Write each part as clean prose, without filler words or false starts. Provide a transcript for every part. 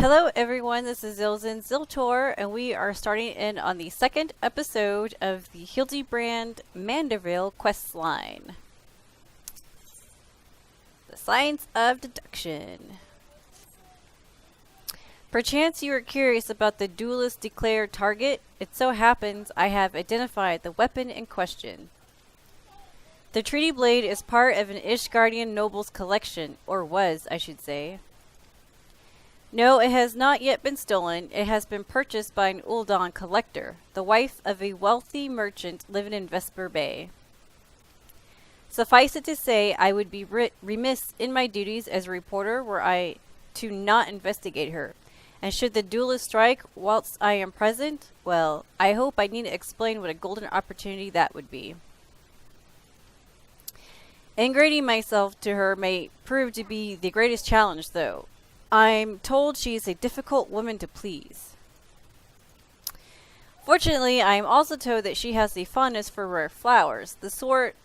Hello everyone, this is Zilzin Ziltor, and we are starting in on the second episode of the Hildibrand Manderville questline. The Science of Deduction. Perchance you are curious about the Duelist declared target. It so happens I have identified the weapon in question. The treaty blade is part of an Ishgardian noble's collection, or was, I should say. No, it has not yet been stolen. It has been purchased by an Uldan collector, the wife of a wealthy merchant living in Vesper Bay. Suffice it to say, I would be remiss in my duties as a reporter were I to not investigate her. And should the duelist strike whilst I am present, well, I hope I need to explain what a golden opportunity that would be. Ingratiating myself to her may prove to be the greatest challenge, though. I'm told she is a difficult woman to please. Fortunately, I am also told that she has a fondness for rare flowers, the sort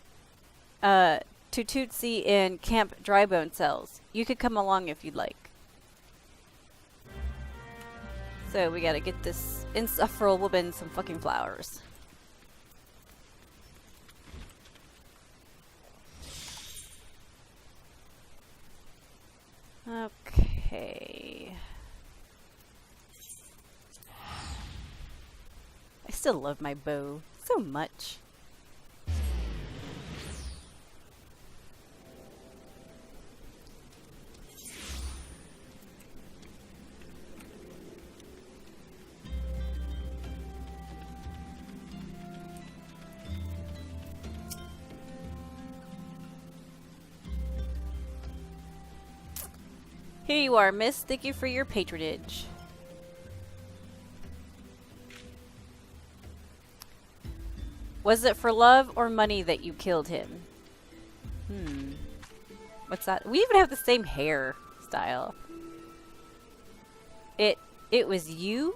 Tututsi in Camp Drybone sells. You could come along if you'd like. So we gotta get this insufferable woman some fucking flowers. Okay. I still love my bow so much. Here you are, miss. Thank you for your patronage. Was it for love or money that you killed him? What's that? We even have the same hair style. It was you?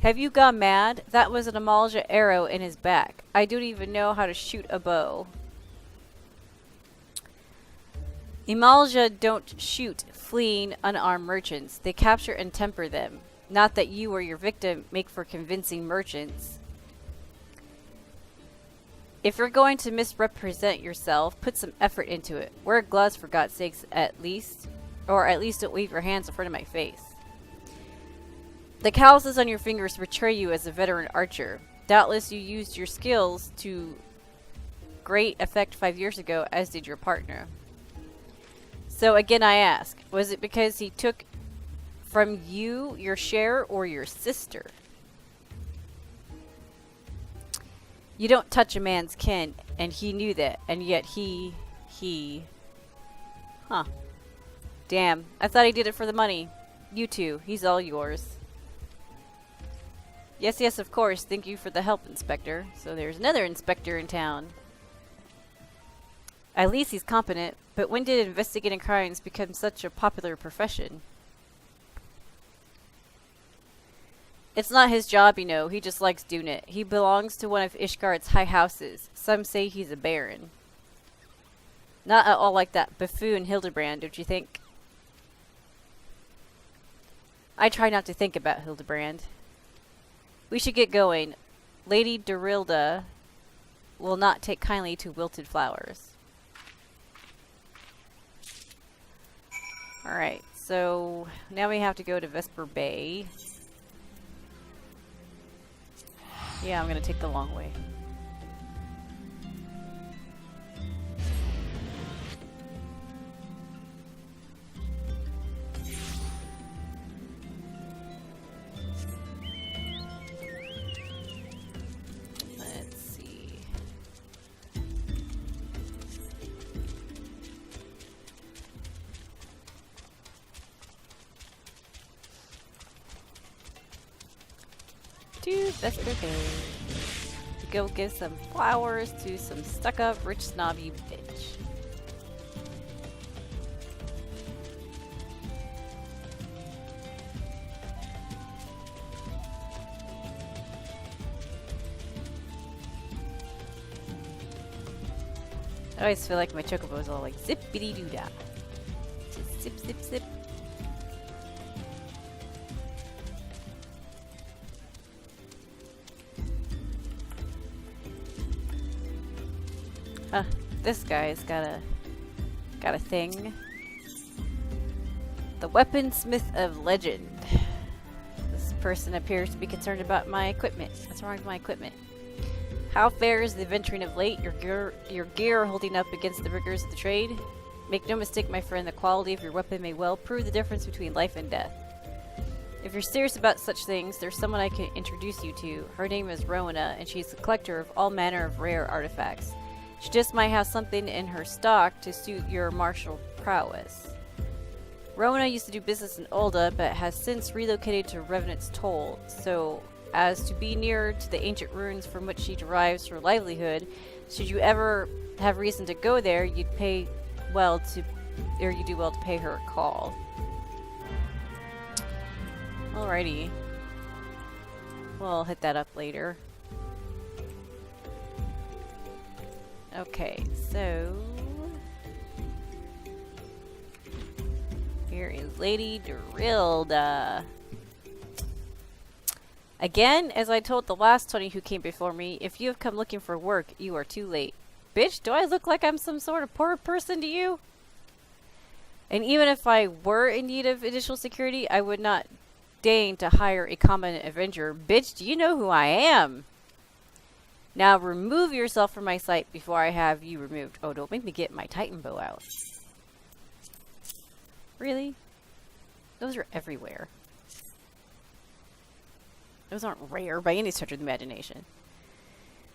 Have you gone mad? That was an Amalja arrow in his back. I don't even know how to shoot a bow. Imalja don't shoot fleeing unarmed merchants. They capture and temper them. Not that you or your victim make for convincing merchants. If you're going to misrepresent yourself, put some effort into it. Wear gloves for God's sakes at least. Or at least don't wave your hands in front of my face. The calluses on your fingers betray you as a veteran archer. Doubtless you used your skills to great effect 5 years ago, as did your partner. So again I ask, was it because he took from you your share or your sister? You don't touch a man's kin, and he knew that, and yet he... Huh. Damn, I thought he did it for the money. You too, he's all yours. Yes, of course, thank you for the help, Inspector. So there's another inspector in town. At least he's competent, but when did investigating crimes become such a popular profession? It's not his job, you know. He just likes doing it. He belongs to one of Ishgard's high houses. Some say he's a baron. Not at all like that buffoon Hildibrand, don't you think? I try not to think about Hildibrand. We should get going. Lady Dorilda will not take kindly to wilted flowers. Alright, so now we have to go to Vesper Bay. Yeah, I'm gonna take the long way. Let's see. To Vesper Bay to go give some flowers to some stuck-up, rich, snobby bitch. I always feel like my chocobo is all like zippity-doo-dah. Just zip, zip, zip. this guy's got a thing. The weaponsmith of legend. This person appears to be concerned about my equipment. What's wrong with my equipment? How fares the adventuring of late? Your gear holding up against the rigors of the trade? Make no mistake, my friend, the quality of your weapon may well prove the difference between life and death. If you're serious about such things, there's someone I can introduce you to. Her name is Rowena, and she's a collector of all manner of rare artifacts. She just might have something in her stock to suit your martial prowess. Rowena used to do business in Ulda, but has since relocated to Revenant's Toll, so as to be nearer to the ancient ruins from which she derives her livelihood, should you ever have reason to go there, you do well to pay her a call. Alrighty. We'll hit that up later. Okay, so here is Lady Dorilda. Again, as I told the last 20 who came before me, if you have come looking for work, you are too late. Bitch, do I look like I'm some sort of poor person to you? And even if I were in need of additional security, I would not deign to hire a competent avenger. Bitch, do you know who I am? Now remove yourself from my sight before I have you removed. Oh, don't make me get my Titan bow out. Really? Those are everywhere. Those aren't rare by any stretch of the imagination.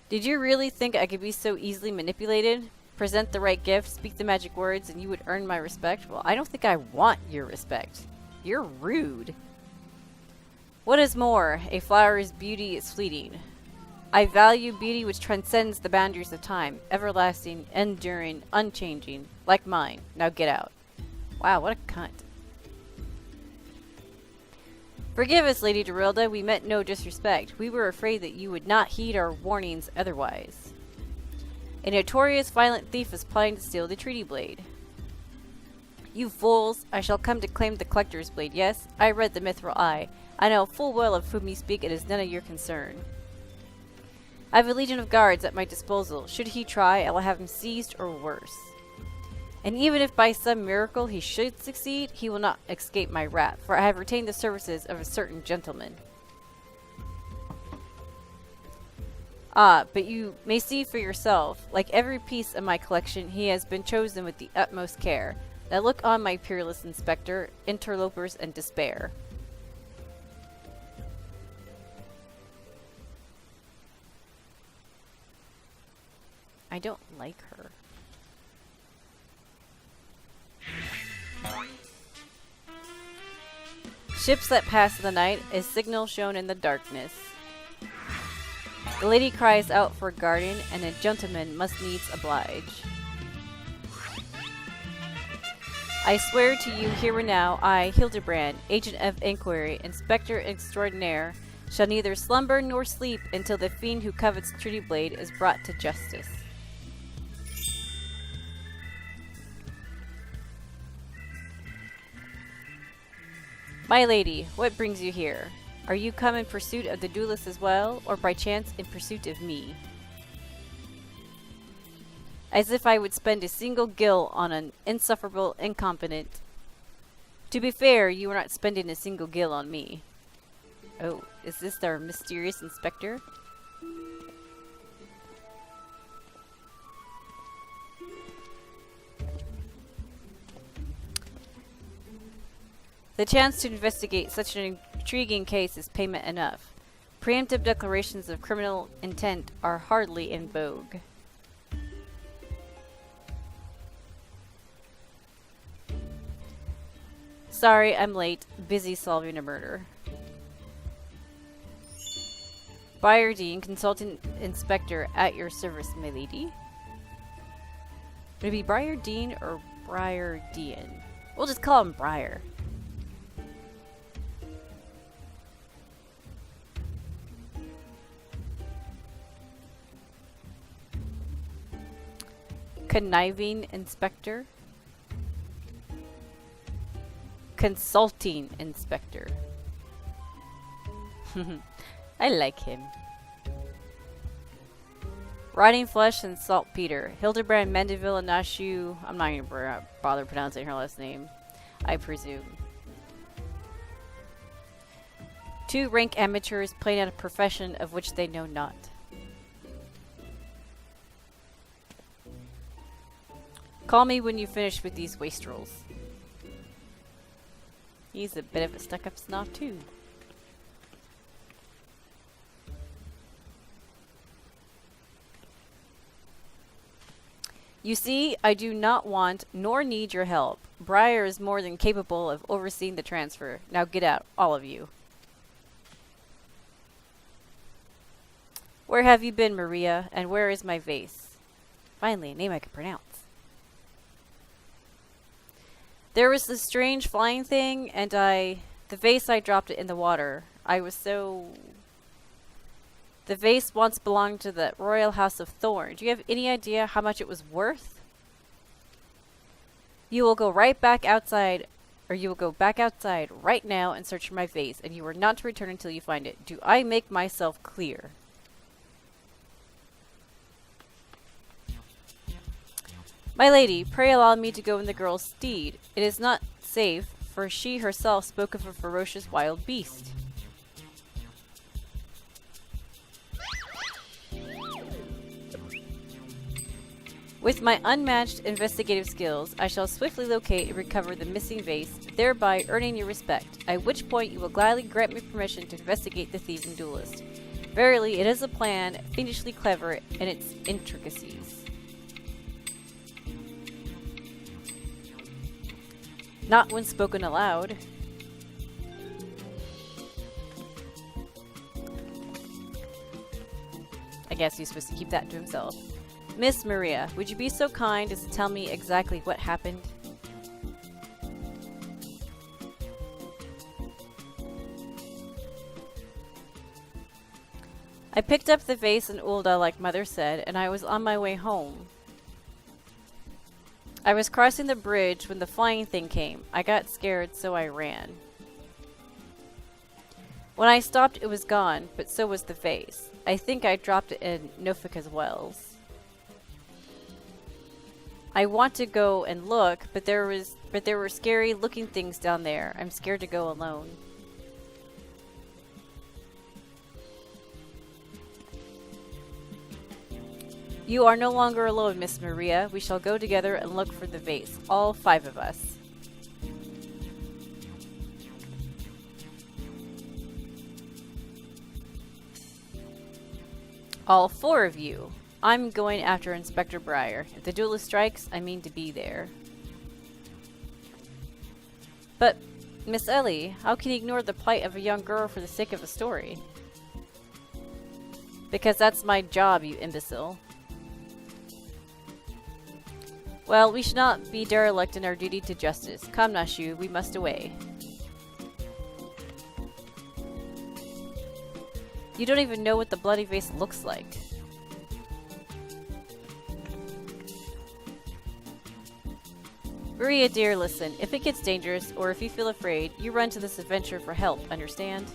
Did you really think I could be so easily manipulated? Present the right gift, speak the magic words, and you would earn my respect? Well, I don't think I want your respect. You're rude. What is more, a flower's beauty is fleeting. I value beauty which transcends the boundaries of time, everlasting, enduring, unchanging, like mine. Now get out. Wow, what a cunt. Forgive us, Lady Dorilda, we meant no disrespect. We were afraid that you would not heed our warnings otherwise. A notorious violent thief is plotting to steal the treaty blade. You fools, I shall come to claim the collector's blade, yes? I read the mithril eye. I know full well of whom you speak, it is none of your concern. I have a legion of guards at my disposal. Should he try, I will have him seized or worse. And even if by some miracle he should succeed, he will not escape my wrath, for I have retained the services of a certain gentleman. Ah, but you may see for yourself. Like every piece of my collection, he has been chosen with the utmost care. Now look on, my peerless inspector, interlopers, and despair. I don't like her. Ships that pass in the night, a signal shown in the darkness. The lady cries out for a guardian, and a gentleman must needs oblige. I swear to you here and now, I, Hildibrand, agent of inquiry, inspector extraordinaire, shall neither slumber nor sleep until the fiend who covets treaty blade is brought to justice. My lady, what brings you here? Are you come in pursuit of the duelist as well, or by chance in pursuit of me? As if I would spend a single gil on an insufferable incompetent. To be fair, you are not spending a single gil on me. Oh, is this our mysterious inspector? The chance to investigate such an intriguing case is payment enough. Preemptive declarations of criminal intent are hardly in vogue. Sorry, I'm late. Busy solving a murder. Byrdeen, consultant inspector, at your service, my lady. Would it be Byrdeen or Byrdeen? We'll just call him Briar. Conniving inspector. Consulting inspector. I like him. Rotting flesh and saltpeter. Hildibrand Manderville and Nashu. I'm not going to bother pronouncing her last name, I presume. 2 rank amateurs playing at a profession of which they know not. Call me when you finish with these wastrels. He's a bit of a stuck-up snob too. You see, I do not want nor need your help. Briar is more than capable of overseeing the transfer. Now get out, all of you. Where have you been, Maria? And where is my vase? Finally, a name I can pronounce. There was this strange flying thing, and the vase, I dropped it in the water. The vase once belonged to the Royal House of Thorn. Do you have any idea how much it was worth? You will go back outside right now and search for my vase, and you are not to return until you find it. Do I make myself clear? My lady, pray allow me to go in the girl's stead. It is not safe, for she herself spoke of a ferocious wild beast. With my unmatched investigative skills, I shall swiftly locate and recover the missing vase, thereby earning your respect, at which point you will gladly grant me permission to investigate the thieving duelist. Verily, it is a plan, fiendishly clever in its intricacies. Not when spoken aloud. I guess he's supposed to keep that to himself. Miss Maria, would you be so kind as to tell me exactly what happened? I picked up the vase in Ulda like Mother said, and I was on my way home. I was crossing the bridge when the flying thing came. I got scared, so I ran. When I stopped, it was gone, but so was the vase. I think I dropped it in Nofika's wells. I want to go and look, but there were scary looking things down there. I'm scared to go alone. You are no longer alone, Miss Maria. We shall go together and look for the vase. All 5 of us. All 4 of you. I'm going after Inspector Briar. If the duelist strikes, I mean to be there. But, Miss Ellie, how can you ignore the plight of a young girl for the sake of a story? Because that's my job, you imbecile. Well, we should not be derelict in our duty to justice. Come, Nashu, we must away. You don't even know what the bloody vase looks like. Maria dear, listen. If it gets dangerous, or if you feel afraid, you run to this adventure for help, understand?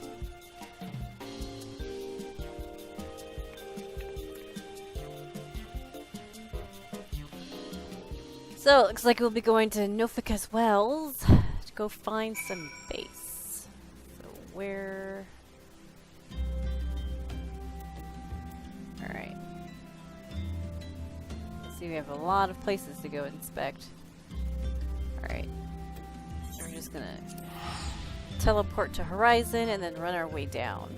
So, it looks like we'll be going to Nofika's wells to go find some vase. So, where... Alright. Let's see, we have a lot of places to go inspect. Alright. So we're just gonna teleport to Horizon and then run our way down.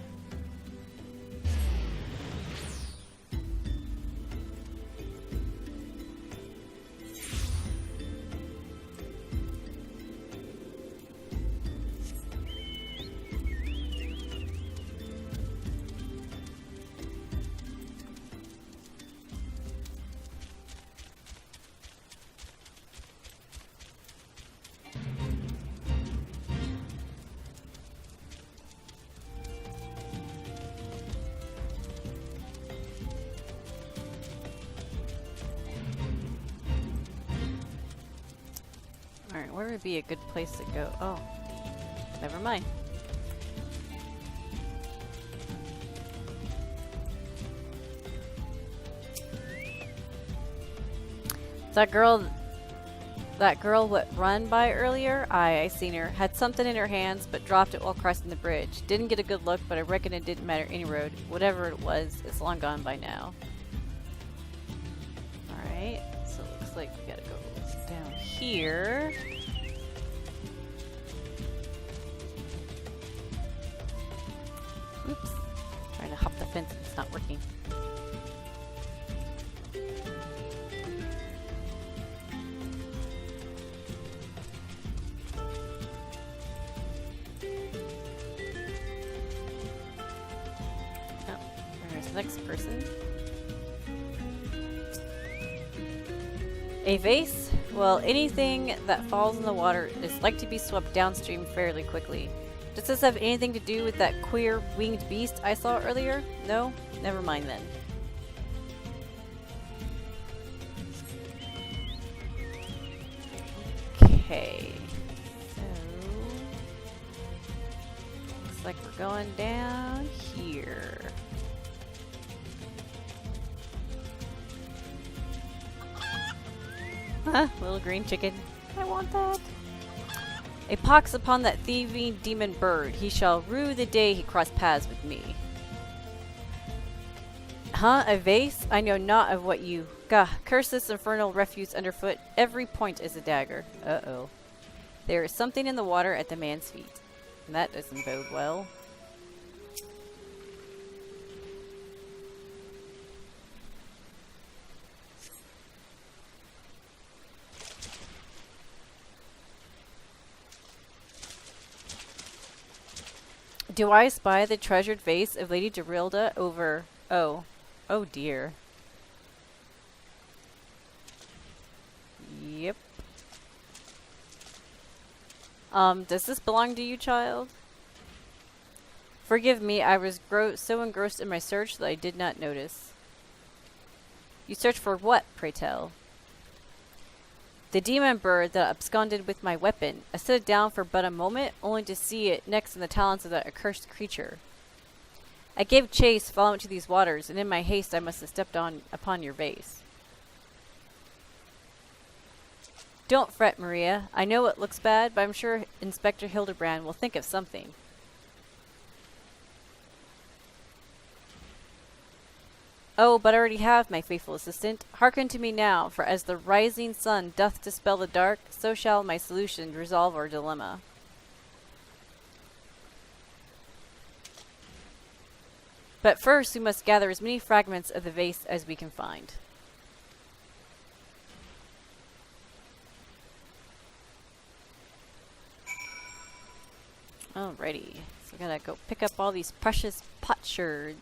Alright, where would be a good place to go? Oh, never mind. That girl what run by earlier? I seen her. Had something in her hands, but dropped it while crossing the bridge. Didn't get a good look, but I reckon it didn't matter any road. Whatever it was, it's long gone by now. Alright, so it looks like we gotta go down here. Oops. Trying to hop the fence and it's not working. Next person. A vase? Well, anything that falls in the water is like to be swept downstream fairly quickly. Does this have anything to do with that queer winged beast I saw earlier? No? Never mind then. Okay. So looks like we're going down here. Little green chicken. I want that. A pox upon that thieving demon bird. He shall rue the day he crossed paths with me. Huh? A vase? I know not of what you... Gah, curse this infernal refuse underfoot. Every point is a dagger. Uh-oh. There is something in the water at the man's feet. And that doesn't bode well. Do I spy the treasured vase of Lady Dorilda over... Oh. Oh dear. Yep. Does this belong to you, child? Forgive me, I was so engrossed in my search that I did not notice. You searched for what, pray tell? The demon bird that absconded with my weapon. I set it down for but a moment, only to see it next in the talons of that accursed creature. I gave chase, following to these waters, and in my haste I must have stepped upon your vase. Don't fret, Maria. I know it looks bad, but I'm sure Inspector Hildibrand will think of something. Oh, but I already have, my faithful assistant. Hearken to me now, for as the rising sun doth dispel the dark, so shall my solution resolve our dilemma. But first we must gather as many fragments of the vase as we can find. Alrighty, so we gotta go pick up all these precious potsherds.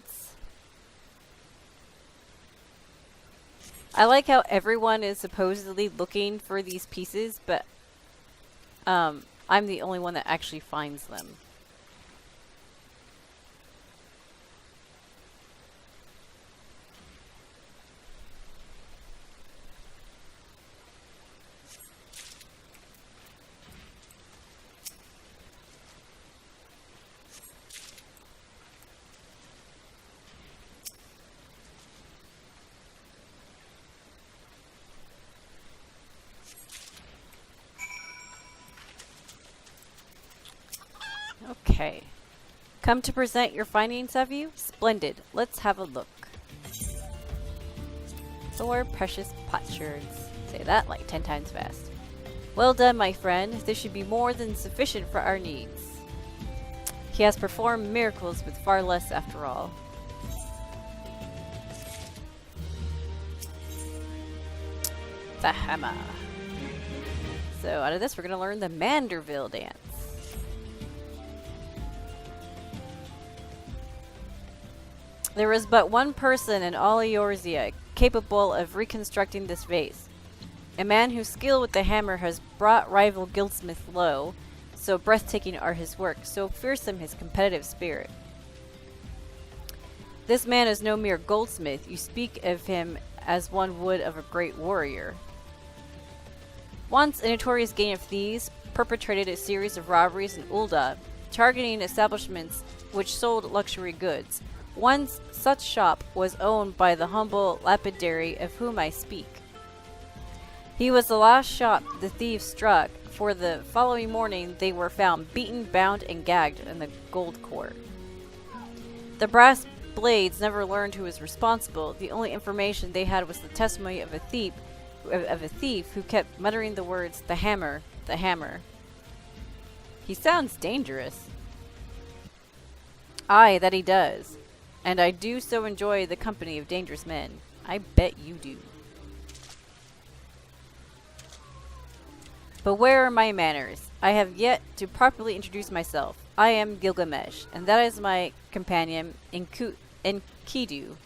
I like how everyone is supposedly looking for these pieces, but I'm the only one that actually finds them. Okay. Come to present your findings, have you? Splendid. Let's have a look. 4 precious potsherds. Say that like 10 times fast. Well done, my friend. This should be more than sufficient for our needs. He has performed miracles with far less after all. The hammer. So out of this, we're going to learn the Manderville dance. There is but one person in all Eorzea capable of reconstructing this vase. A man whose skill with the hammer has brought rival guildsmith low. So breathtaking are his works, so fearsome his competitive spirit. This man is no mere goldsmith. You speak of him as one would of a great warrior. Once a notorious gang of thieves perpetrated a series of robberies in Ul'dah, targeting establishments which sold luxury goods. One such shop was owned by the humble lapidary of whom I speak. He was the last shot the thieves struck, for the following morning they were found beaten, bound, and gagged in the gold court. The brass blades never learned who was responsible. The only information they had was the testimony of a thief who kept muttering the words, "The hammer, the hammer." He sounds dangerous. Aye, that he does. And I do so enjoy the company of dangerous men. I bet you do. But where are my manners? I have yet to properly introduce myself. I am Gilgamesh, and that is my companion, Enkidu.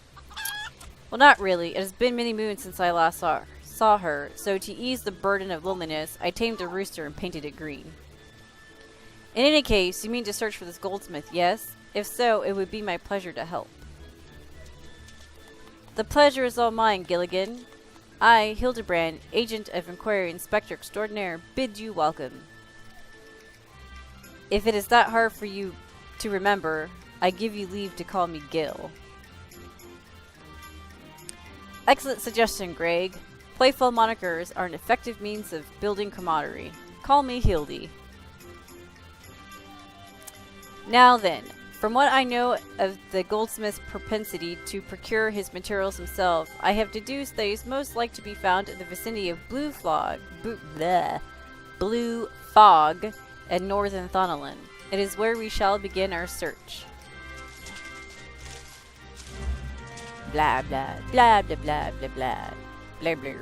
Well, not really. It has been many moons since I last saw her, so to ease the burden of loneliness, I tamed a rooster and painted it green. In any case, you mean to search for this goldsmith, yes? If so, it would be my pleasure to help. The pleasure is all mine, Gilligan. I, Hildibrand, Agent of Inquiry Inspector Extraordinaire, bid you welcome. If it is that hard for you to remember, I give you leave to call me Gil. Excellent suggestion, Greg. Playful monikers are an effective means of building camaraderie. Call me Hildy. Now then, from what I know of the goldsmith's propensity to procure his materials himself, I have deduced that he is most like to be found in the vicinity of Blue Fog and northern Thonolin. It is where we shall begin our search. Blah blah blah blah blah blah blah blah blah.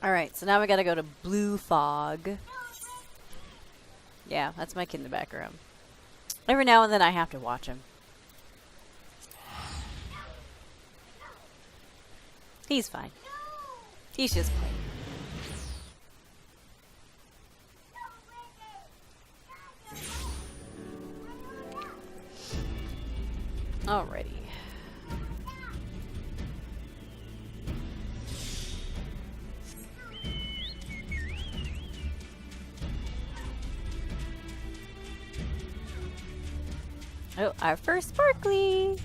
Alright, so now we gotta go to Blue Fog. Yeah, that's my kid in the background. Every now and then I have to watch him. He's fine. He's just playing. Alrighty. Oh, our first sparkly!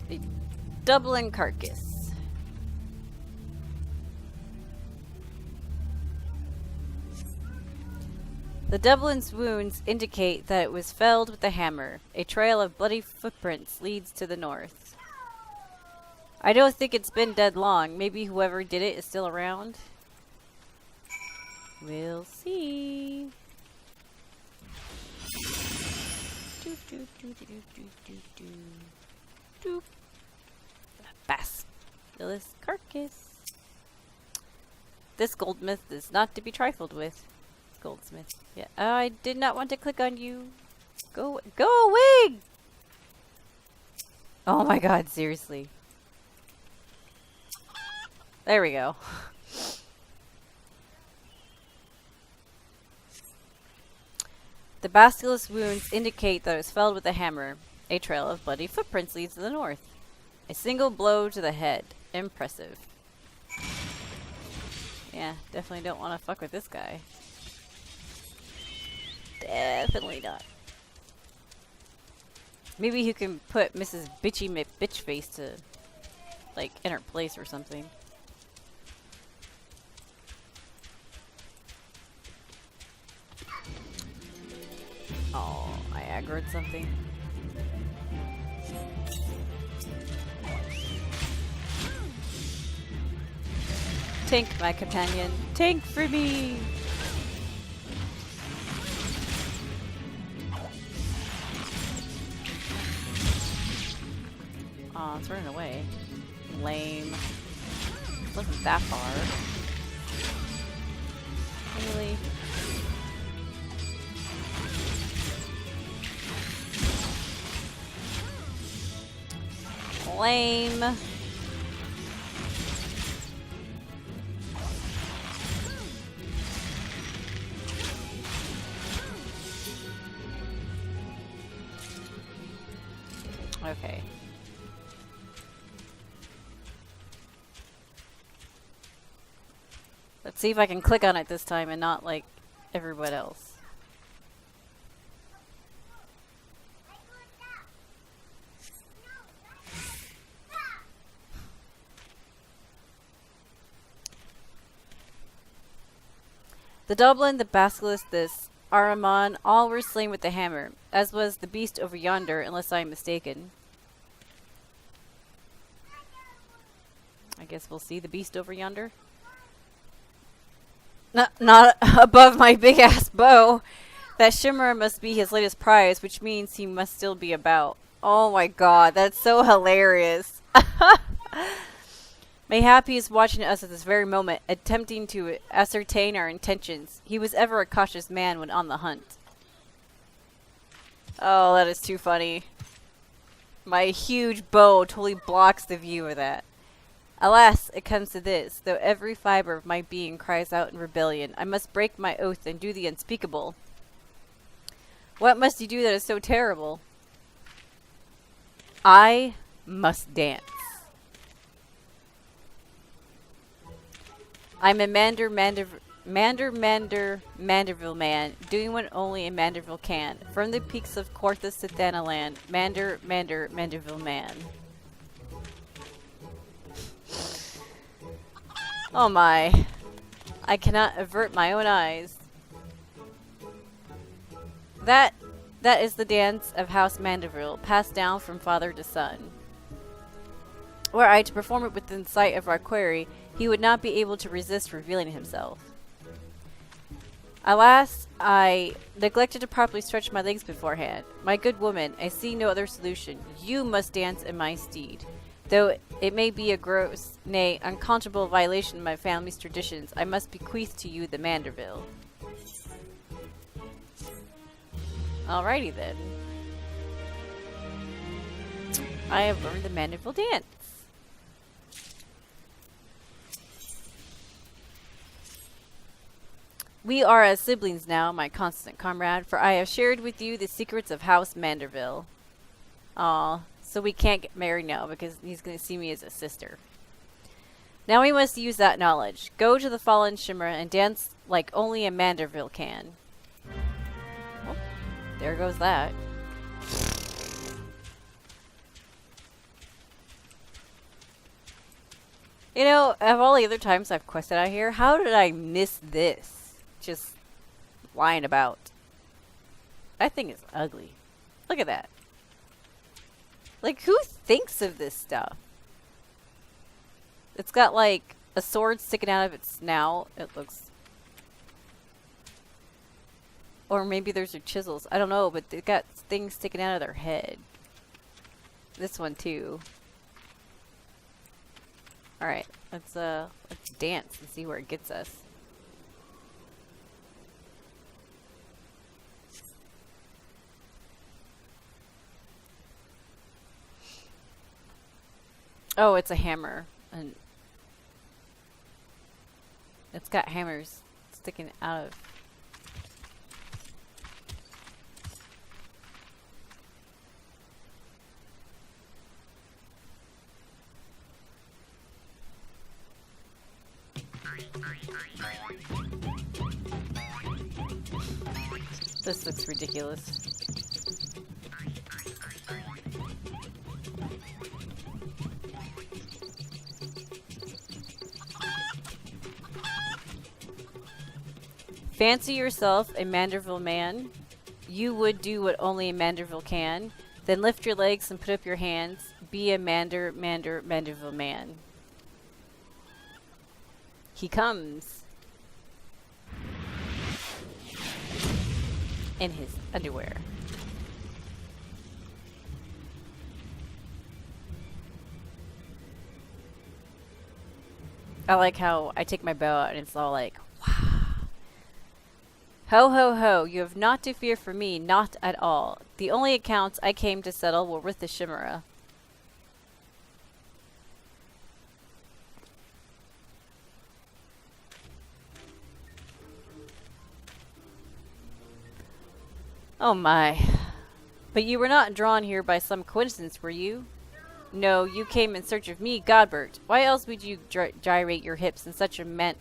The Dublin carcass. The Dublin's wounds indicate that it was felled with a hammer. A trail of bloody footprints leads to the north. I don't think it's been dead long. Maybe whoever did it is still around. We'll see. Basilisk carcass. This goldsmith is not to be trifled with. Goldsmith. Yeah, I did not want to click on you. Go away! Oh my god, seriously. There we go. The basilisk wounds indicate that it was felled with a hammer. A trail of bloody footprints leads to the north. A single blow to the head. Impressive. Yeah, definitely don't want to fuck with this guy. Definitely not. Maybe you can put Mrs. Bitchy McBitchface to, like, in her place or something. Oh, I aggroed something. Tank, my companion. Tank for me! Aw, it's running away. Lame. Wasn't that far. Really? Lame. Okay. Let's see if I can click on it this time and not like everyone else. The Dublin, the Basilisk, this Ahriman, all were slain with the hammer, as was the beast over yonder, unless I am mistaken. I guess we'll see the beast over yonder. Not above my big-ass bow. That shimmer must be his latest prize, which means he must still be about. Oh my god, that's so hilarious. Mayhap he is watching us at this very moment, attempting to ascertain our intentions. He was ever a cautious man when on the hunt. Oh, that is too funny. My huge bow totally blocks the view of that. Alas, it comes to this, though every fiber of my being cries out in rebellion, I must break my oath and do the unspeakable. What must you do that is so terrible? I must dance. I'm a Manderville man, doing what only a Manderville can. From the peaks of Corthus to Thanaland, Manderville man. Oh my. I cannot avert my own eyes. That is the dance of House Manderville, passed down from father to son. Were I to perform it within sight of our quarry, he would not be able to resist revealing himself. Alas, I neglected to properly stretch my legs beforehand. My good woman, I see no other solution. You must dance in my stead. Though it may be a gross, nay, unconscionable violation of my family's traditions, I must bequeath to you the Manderville. Alrighty then. I have learned the Manderville dance. We are as siblings now, my constant comrade, for I have shared with you the secrets of House Manderville. Aw, so we can't get married now because he's going to see me as a sister. Now we must use that knowledge. Go to the fallen Shimmer and dance like only a Manderville can. Oh, there goes that. You know, of all the other times I've quested out here, how did I miss this? Just lying about. That thing is ugly. Look at that. Like, who thinks of this stuff? It's got like a sword sticking out of its snout. It looks. Or maybe those are chisels. I don't know, but they've got things sticking out of their head. This one too. Alright, let's dance and see where it gets us. Oh, it's a hammer. And it's got hammers sticking out of. This looks ridiculous. Fancy yourself a Manderville man. You would do what only a Manderville can. Then lift your legs and put up your hands. Be a Manderville man. He comes. In his underwear. I like how I take my bow out and it's all like, wow. Ho ho ho, you have naught to fear for me, not at all. The only accounts I came to settle were with the Chimera. Oh my. But you were not drawn here by some coincidence, were you? No, you came in search of me, Godbert. Why else would you gyrate your hips in such a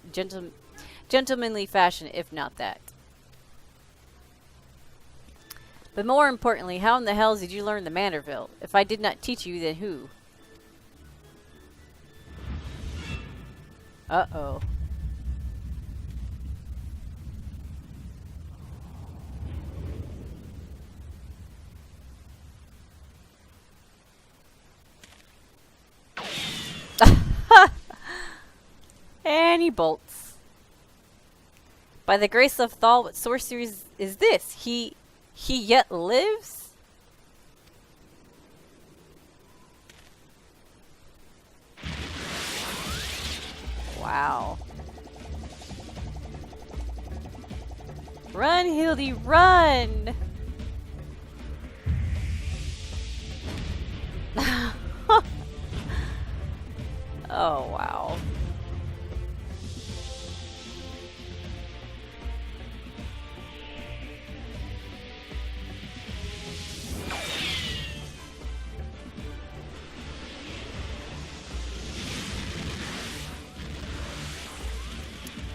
gentlemanly fashion, if not that? But more importantly, how in the hell did you learn the Manderville? If I did not teach you, then who? Uh-oh. lightning bolts. By the grace of Thal, what sorcery is this? He yet lives? Wow. Run, Hildy, run! Oh, wow.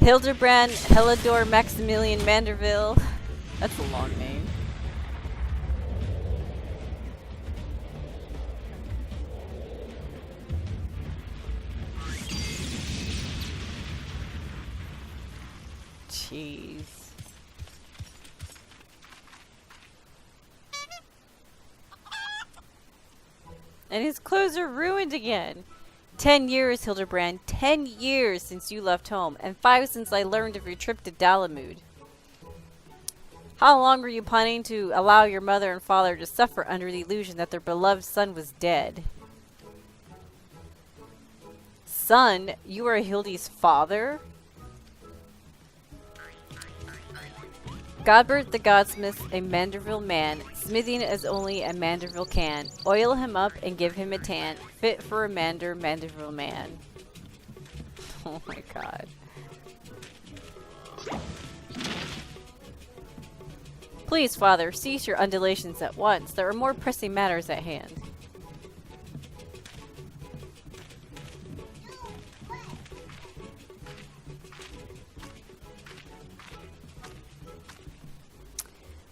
Hildibrand Maximilian Manderville. That's a long name. Jeez. And his clothes are ruined again. 10 years, Hildibrand. 10 years since you left home, and 5 since I learned of your trip to Dalamud. How long were you planning to allow your mother and father to suffer under the illusion that their beloved son was dead? Son? You are Hildy's father? Godbert the Godsmith, a Manderville man, smithing as only a Manderville can. Oil him up and give him a tan, fit for a Manderville man. Oh my god. Please, father, cease your undulations at once. There are more pressing matters at hand.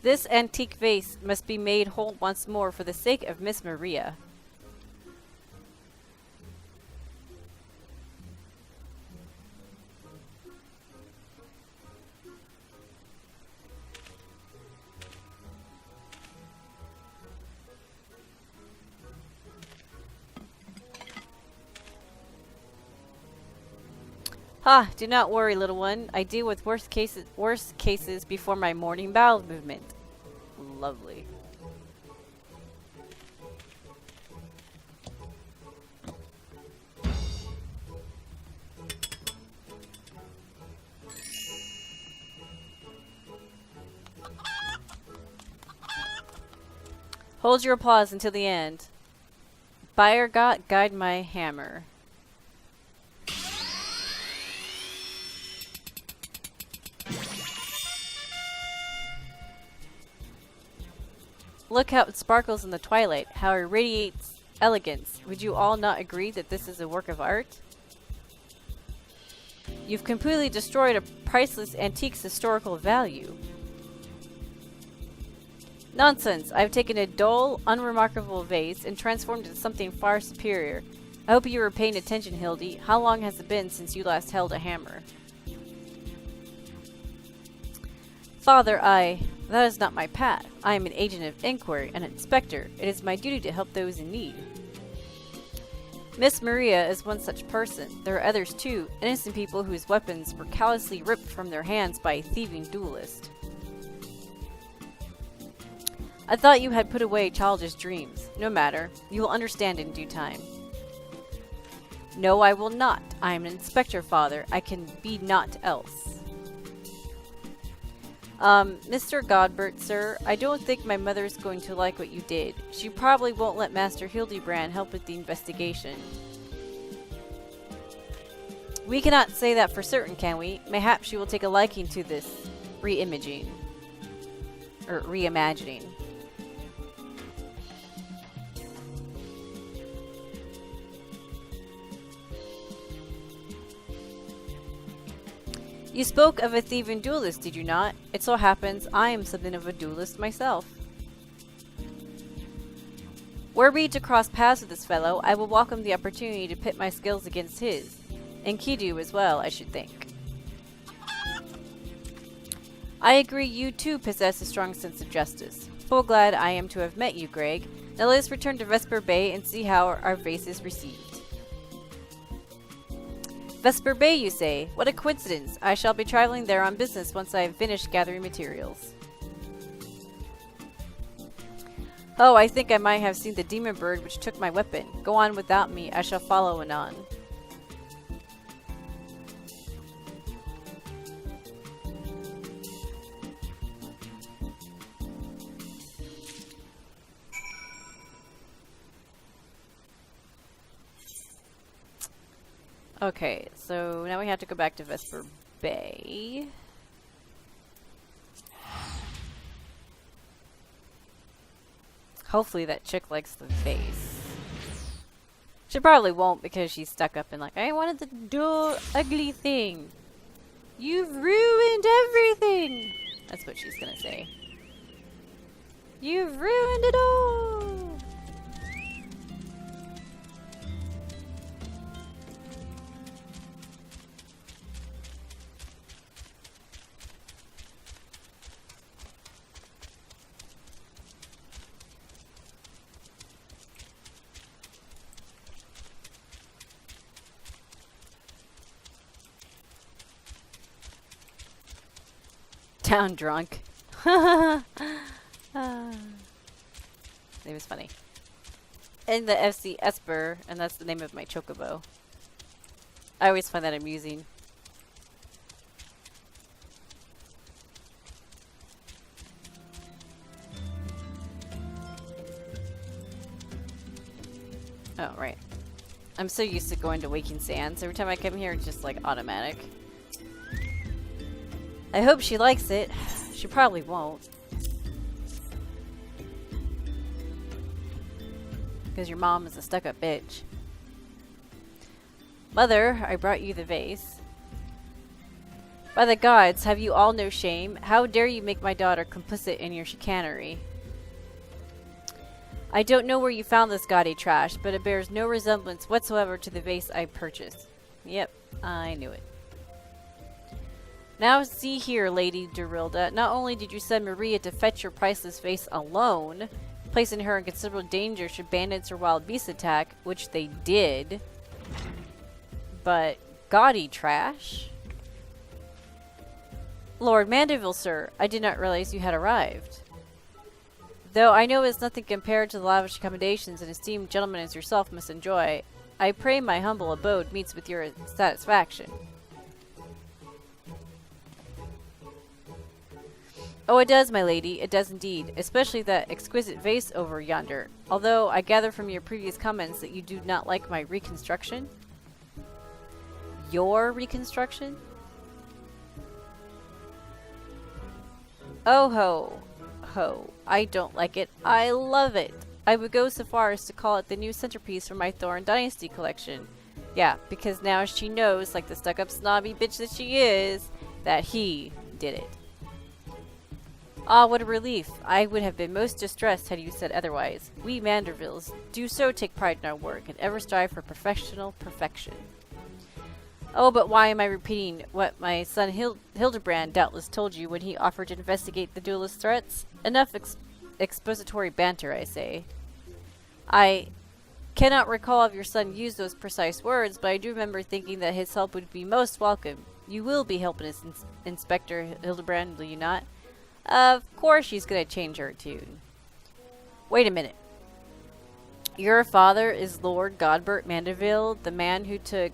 This antique vase must be made whole once more for the sake of Miss Maria. Ah, do not worry, little one. I deal with worse cases before my morning bowel movement. Lovely. Hold your applause until the end. Buyer got guide my hammer. Look how it sparkles in the twilight, how it radiates elegance. Would you all not agree that this is a work of art? You've completely destroyed a priceless antique's historical value. Nonsense! I've taken a dull, unremarkable vase and transformed it into something far superior. I hope you were paying attention, Hildy. How long has it been since you last held a hammer? Father, that is not my path. I am an agent of inquiry, an inspector. It is my duty to help those in need. Miss Maria is one such person. There are others too, innocent people whose weapons were callously ripped from their hands by a thieving duelist. I thought you had put away childish dreams. No matter. You will understand in due time. No, I will not. I am an inspector, father. I can be naught else. Mr. Godbert, sir, I don't think my mother's going to like what you did. She probably won't let Master Hildibrand help with the investigation. We cannot say that for certain, can we? Mayhap she will take a liking to this re-imaging. Or reimagining. You spoke of a thieving duelist, did you not? It so happens I am something of a duelist myself. Were we to cross paths with this fellow, I will welcome the opportunity to pit my skills against his. And Kidu as well, I should think. I agree you too possess a strong sense of justice. Full glad I am to have met you, Greg. Now let us return to Vesper Bay and see how our vase is received. Vesper Bay, you say? What a coincidence. I shall be traveling there on business once I have finished gathering materials. Oh, I think I might have seen the demon bird which took my weapon. Go on without me. I shall follow anon. Okay, so now we have to go back to Vesper Bay. Hopefully that chick likes the face. She probably won't because she's stuck up in like, I wanted to do ugly thing. You've ruined everything. That's what she's gonna say. You've ruined it all. Town drunk. It was funny. And the FC Esper, and that's the name of my chocobo. I always find that amusing. Oh, right. I'm so used to going to Waking Sands. Every time I come here, it's just like automatic. I hope she likes it. She probably won't. Because your mom is a stuck-up bitch. Mother, I brought you the vase. By the gods, have you all no shame? How dare you make my daughter complicit in your chicanery? I don't know where you found this gaudy trash, but it bears no resemblance whatsoever to the vase I purchased. Yep, I knew it. Now see here, Lady Durilda, not only did you send Maria to fetch your priceless vase alone, placing her in considerable danger should bandits or wild beasts attack, which they did, but gaudy trash? Lord Manderville, sir, I did not realize you had arrived. Though I know it's nothing compared to the lavish accommodations an esteemed gentleman as yourself must enjoy, I pray my humble abode meets with your satisfaction. Oh, it does, my lady, it does indeed, especially that exquisite vase over yonder, although I gather from your previous comments that you do not like my reconstruction. Your reconstruction? Oh ho, ho, I don't like it, I love it. I would go so far as to call it the new centerpiece for my Thorn Dynasty collection. Yeah, because now she knows, like the stuck-up snobby bitch that she is, that he did it. Ah, what a relief. I would have been most distressed had you said otherwise. We Mandervilles do so take pride in our work and ever strive for professional perfection. Oh, but why am I repeating what my son Hildibrand doubtless told you when he offered to investigate the duelist threats? Enough expository banter, I say. I cannot recall if your son used those precise words, but I do remember thinking that his help would be most welcome. You will be helping us, Inspector Hildibrand, will you not? Of course she's gonna change her tune. Wait a minute. Your father is Lord Godbert Manderville, the man who took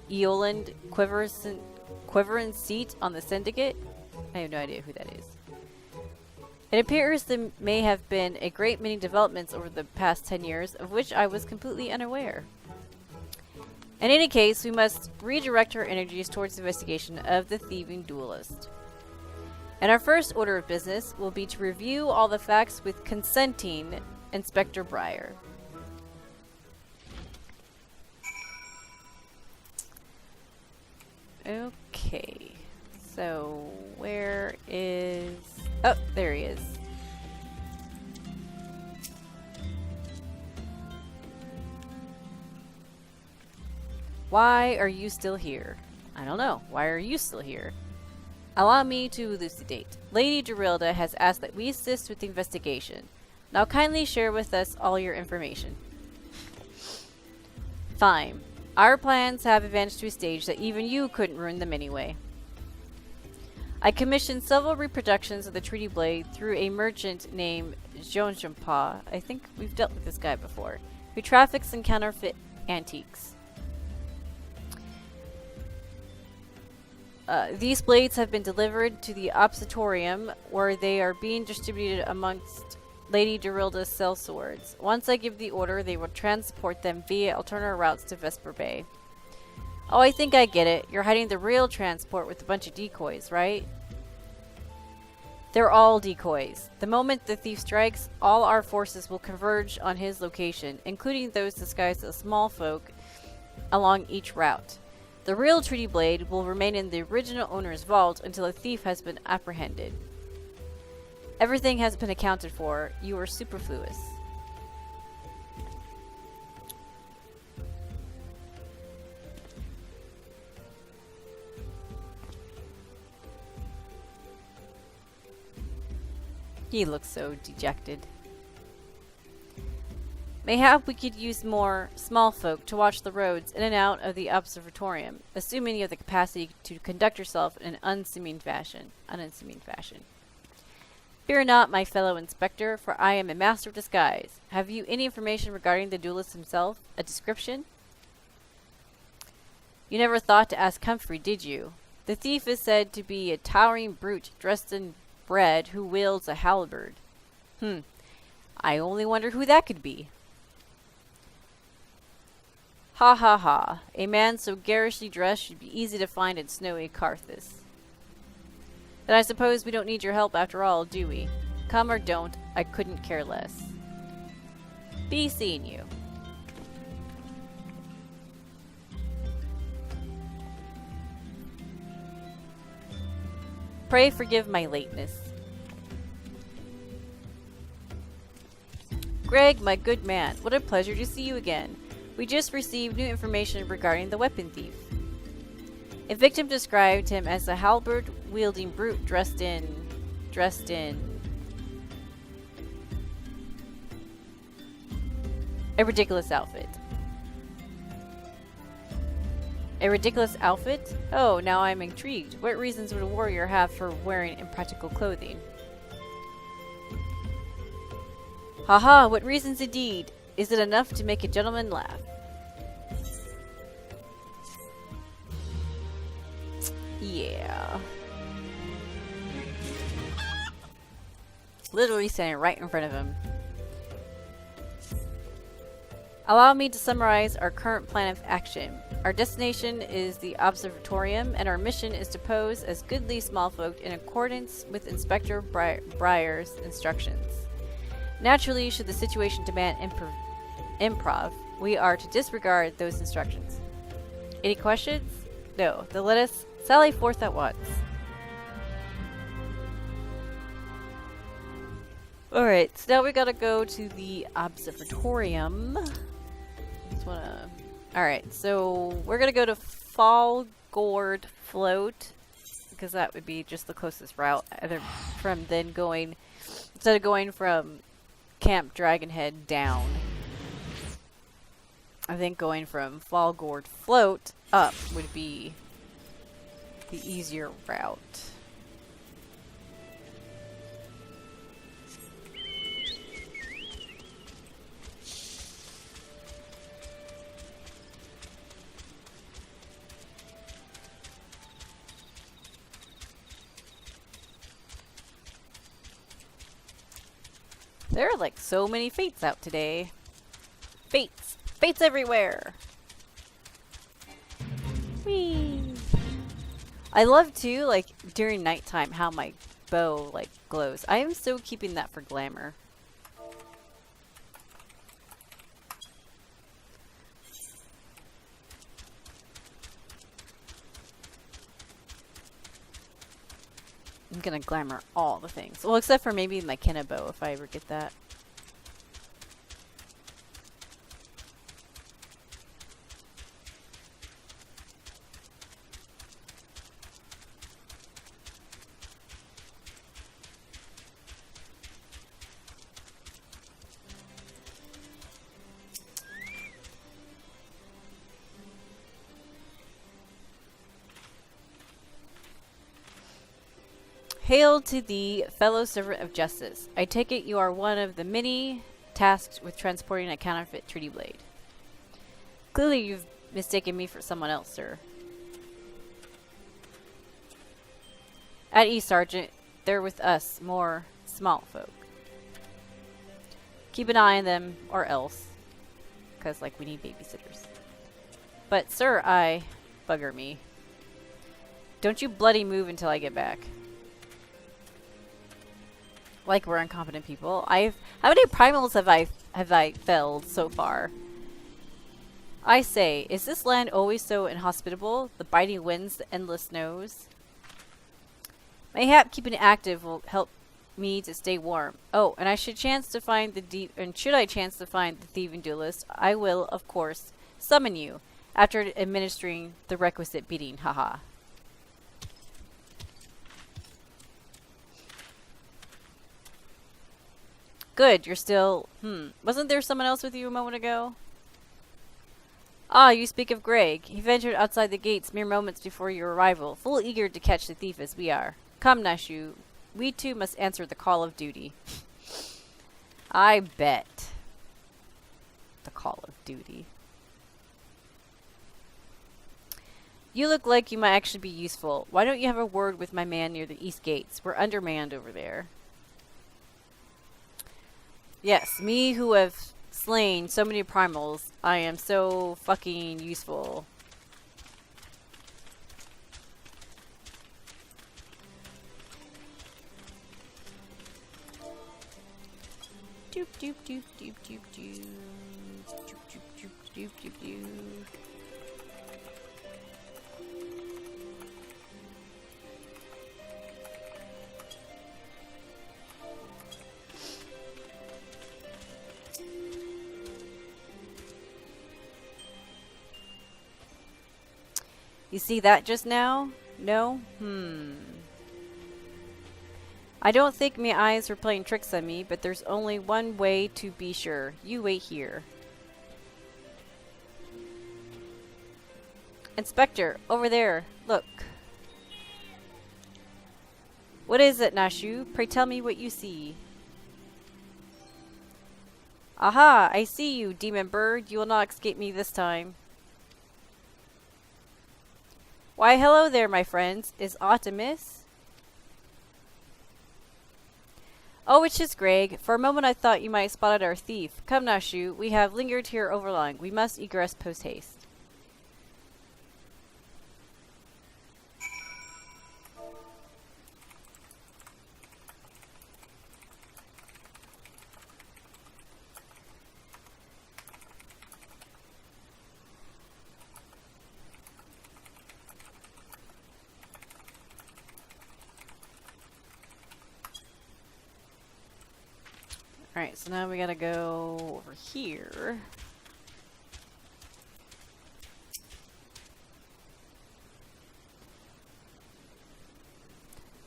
Eoland Quiveran's seat on the Syndicate? I have no idea who that is. It appears there may have been a great many developments over the past 10 years, of which I was completely unaware. In any case, we must redirect our energies towards the investigation of the thieving duelist. And our first order of business will be to review all the facts with consenting Inspector Breyer. Okay, so where is... Oh, there he is. Why are you still here? I don't know. Why are you still here? Allow me to elucidate. Lady Durilda has asked that we assist with the investigation. Now kindly share with us all your information. Fine. Our plans have advanced to a stage that even you couldn't ruin them anyway. I commissioned several reproductions of the Treaty Blade through a merchant named Jean-Jean-Pa. I think we've dealt with this guy before, who traffics in counterfeit antiques. These blades have been delivered to the Observatorium, where they are being distributed amongst Lady Dorilda's sellswords. Once I give the order, they will transport them via alternate routes to Vesper Bay. Oh, I think I get it. You're hiding the real transport with a bunch of decoys, right? They're all decoys. The moment the thief strikes, all our forces will converge on his location, including those disguised as small folk along each route. The real Treaty Blade will remain in the original owner's vault until a thief has been apprehended. Everything has been accounted for. You are superfluous. He looks so dejected. Mayhap we could use more small folk to watch the roads in and out of the observatorium, assuming you have the capacity to conduct yourself in an unassuming fashion. Fear not, my fellow inspector, for I am a master of disguise. Have you any information regarding the duelist himself? A description? You never thought to ask Humphrey, did you? The thief is said to be a towering brute dressed in red who wields a halberd. I only wonder who that could be. Ha ha ha. A man so garishly dressed should be easy to find in snowy Carthus. Then I suppose we don't need your help after all, do we? Come or don't, I couldn't care less. Be seeing you. Pray forgive my lateness. Greg, my good man, what a pleasure to see you again. We just received new information regarding the weapon thief. A victim described him as a halberd-wielding brute dressed in a ridiculous outfit. A ridiculous outfit? Oh, now I'm intrigued. What reasons would a warrior have for wearing impractical clothing? Haha, what reasons indeed? Is it enough to make a gentleman laugh? Yeah. Literally standing right in front of him. Allow me to summarize our current plan of action. Our destination is the Observatorium, and our mission is to pose as goodly smallfolk in accordance with Inspector Breyer's instructions. Naturally, should the situation demand improv, we are to disregard those instructions. Any questions? No. Then let us sally forth at once. Alright, so now we gotta go to the Observatorium. Alright, so we're gonna go to Fallgourd Float, because that would be just the closest route, instead of going from Camp Dragonhead down. I think going from Fallgourd Float up would be the easier route. There are like so many fates out today. Fates! Fates everywhere! Whee! I love too, like, during nighttime how my bow, like, glows. I am so keeping that for glamour. I'm gonna glamour all the things. Well, except for maybe my Kenna bow if I ever get that. Hail to thee, fellow servant of justice. I take it you are one of the many tasked with transporting a counterfeit treaty blade. Clearly you've mistaken me for someone else, sir. At ease, Sergeant. They're with us, more small folk. Keep an eye on them, or else. Because, like, we need babysitters. But, sir, bugger me. Don't you bloody move until I get back. Like we're incompetent people. How many primals have I felled so far? I say, is this land always so inhospitable? The biting winds, the endless snows? Mayhap keeping active will help me to stay warm. Oh, and should I chance to find the thieving duelist, I will, of course, summon you after administering the requisite beating. Haha. Good, you're still... Wasn't there someone else with you a moment ago? Ah, you speak of Greg. He ventured outside the gates mere moments before your arrival, full eager to catch the thief as we are. Come, Nashu. We too must answer the call of duty. I bet. The call of duty. You look like you might actually be useful. Why don't you have a word with my man near the east gates? We're undermanned over there. Yes, me who have slain so many primals. I am so fucking useful. Doop doop doop doop doop doop doop doop doop doop doop. You see that just now? No? I don't think my eyes were playing tricks on me, but there's only one way to be sure. You wait here. Inspector, over there. Look. What is it, Nashu? Pray tell me what you see. Aha! I see you, demon bird. You will not escape me this time. Why, hello there, my friends. Is aught amiss? Oh, it's just Greg. For a moment I thought you might have spotted our thief. Come, Nashu. We have lingered here overlong. We must egress post-haste. Alright, so now we gotta go over here.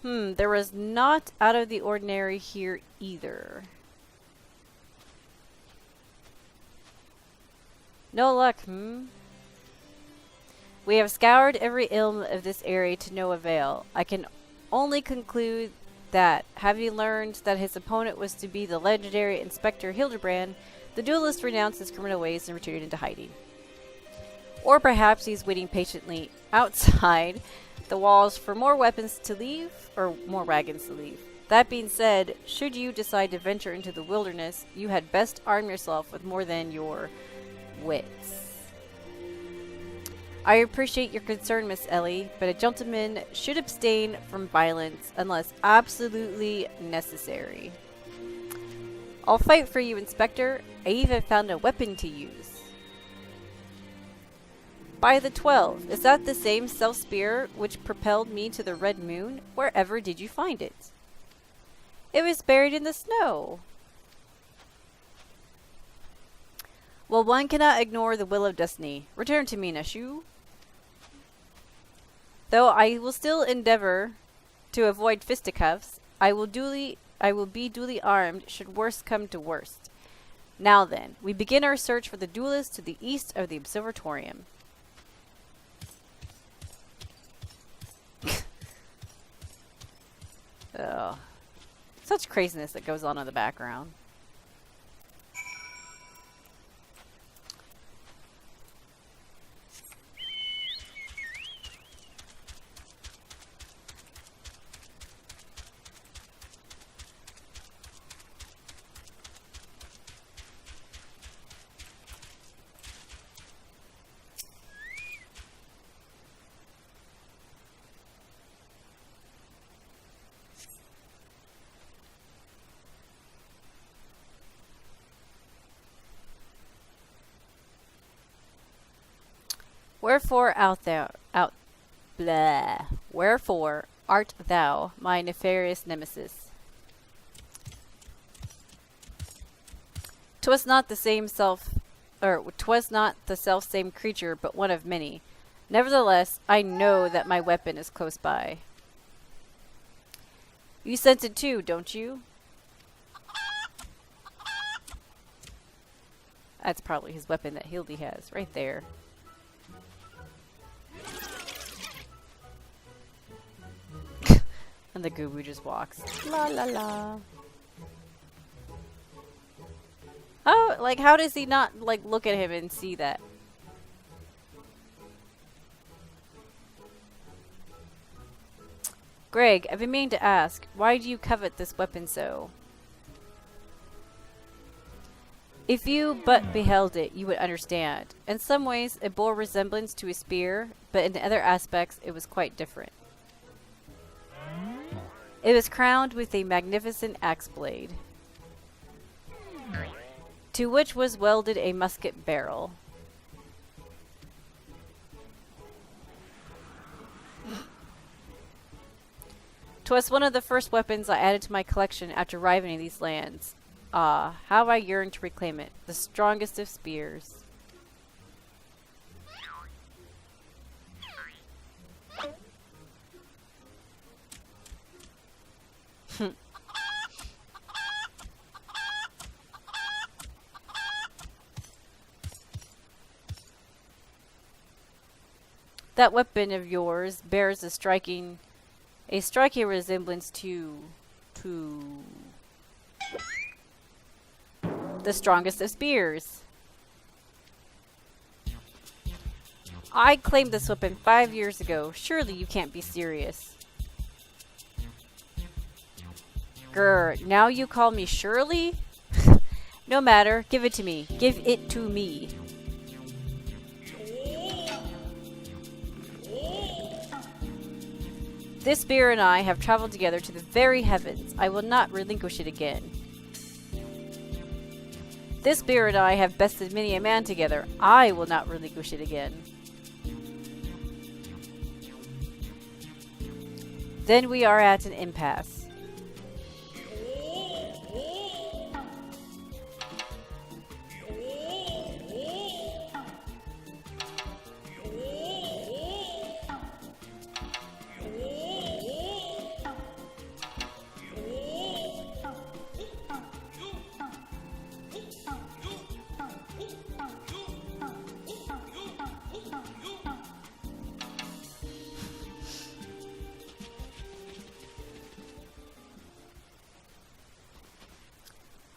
There was not out of the ordinary here either. No luck, We have scoured every elm of this area to no avail. I can only conclude that, having learned that his opponent was to be the legendary Inspector Hildibrand, the duelist renounced his criminal ways and retreated into hiding. Or perhaps he's waiting patiently outside the walls for more weapons to leave, or more wagons to leave. That being said, should you decide to venture into the wilderness, you had best arm yourself with more than your wits. I appreciate your concern, Miss Ellie, but a gentleman should abstain from violence unless absolutely necessary. I'll fight for you, Inspector. I even found a weapon to use. By the 12, is that the same self-spear which propelled me to the Red Moon? Wherever did you find it? It was buried in the snow. Well, one cannot ignore the will of destiny. Return to me, Nashu. Though I will still endeavor to avoid fisticuffs, I will be duly armed should worst come to worst. Now then, we begin our search for the duelist to the east of the observatorium. Ugh. Such craziness that goes on in the background. Wherefore Wherefore art thou my nefarious nemesis? 'Twas not the self same creature, but one of many. Nevertheless, I know that my weapon is close by. You sense it too, don't you? That's probably his weapon that Hildy has, right there. And the Gubu just walks. La la la. Oh, like, how does he not, like, look at him and see that? Greg, I've been meaning to ask, why do you covet this weapon so? If you but beheld it, you would understand. In some ways, it bore resemblance to a spear, but in other aspects, it was quite different. It was crowned with a magnificent axe blade, to which was welded a musket barrel. "'Twas one of the first weapons I added to my collection after arriving in these lands. Ah, how I yearn to reclaim it, the strongest of spears." That weapon of yours bears a striking resemblance to the strongest of spears. I claimed this weapon 5 years ago. Surely you can't be serious. Grr, now you call me Shirley? No matter, give it to me. Give it to me. This spear and I have traveled together to the very heavens. I will not relinquish it again. This spear and I have bested many a man together. I will not relinquish it again. Then we are at an impasse.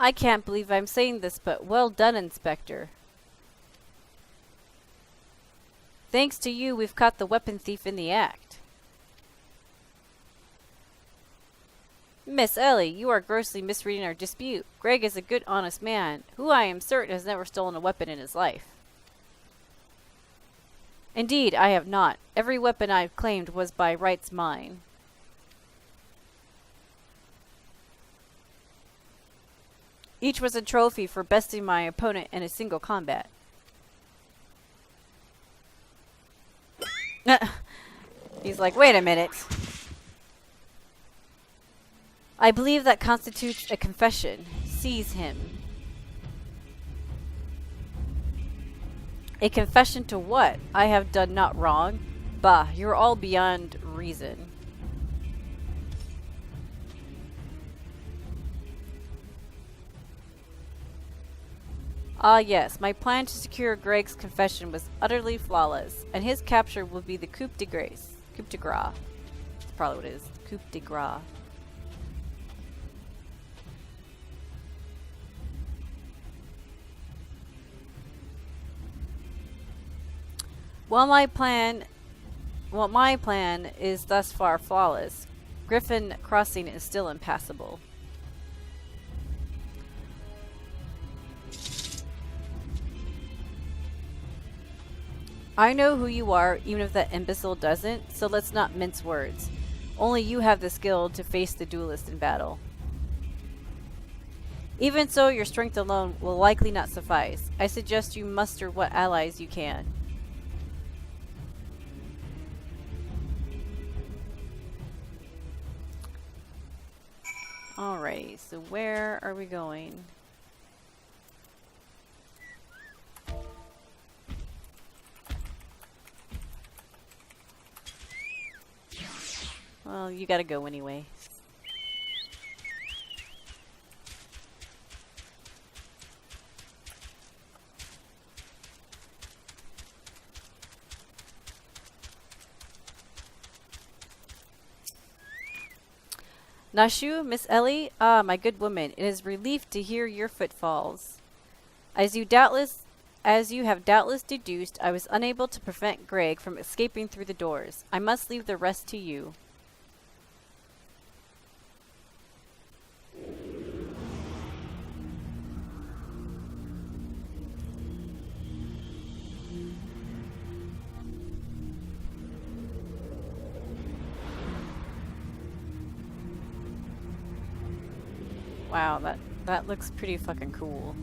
I can't believe I'm saying this, but well done, Inspector. Thanks to you, we've caught the weapon thief in the act. Miss Ellie, you are grossly misreading our dispute. Greg is a good, honest man, who I am certain has never stolen a weapon in his life. Indeed, I have not. Every weapon I have claimed was by rights mine. Each was a trophy for besting my opponent in a single combat. He's like, wait a minute. I believe that constitutes a confession. Seize him. A confession to what? I have done not wrong. Bah, you're all beyond reason. Ah yes, my plan to secure Greg's confession was utterly flawless, and his capture will be the coup de grace. Coup de grace. That's probably what it is. Coup de grace. While my plan is thus far flawless, Griffin Crossing is still impassable. I know who you are, even if that imbecile doesn't, so let's not mince words. Only you have the skill to face the duelist in battle. Even so, your strength alone will likely not suffice. I suggest you muster what allies you can. Alrighty, so where are we going? Well, you gotta go anyway. Nashu, Miss Ellie? Ah, my good woman, it is relief to hear your footfalls. As you have doubtless deduced, I was unable to prevent Greg from escaping through the doors. I must leave the rest to you. Wow, that looks pretty fucking cool.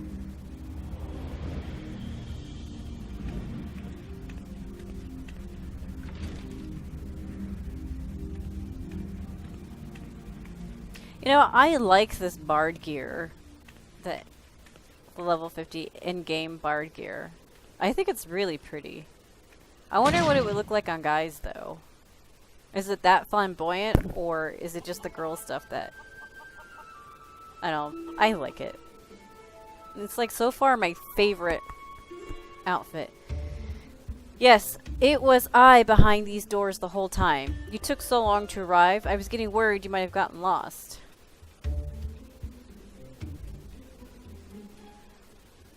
You know, I like this bard gear. The level 50 in-game bard gear. I think it's really pretty. I wonder what it would look like on guys, though. Is it that flamboyant, or is it just the girl stuff that... I don't know. I like it. It's like so far my favorite outfit. Yes, it was I behind these doors the whole time. You took so long to arrive, I was getting worried you might have gotten lost.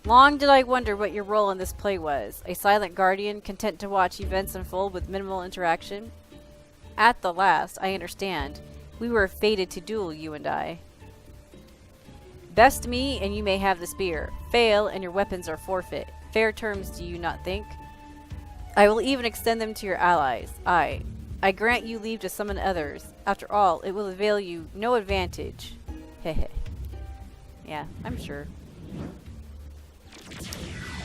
Long did I wonder what your role in this play was. A silent guardian, content to watch events unfold with minimal interaction? At the last, I understand. We were fated to duel, you and I. Best me, and you may have the spear. Fail, and your weapons are forfeit. Fair terms, do you not think? I will even extend them to your allies. I grant you leave to summon others. After all, it will avail you no advantage. Hehe. Yeah, I'm sure.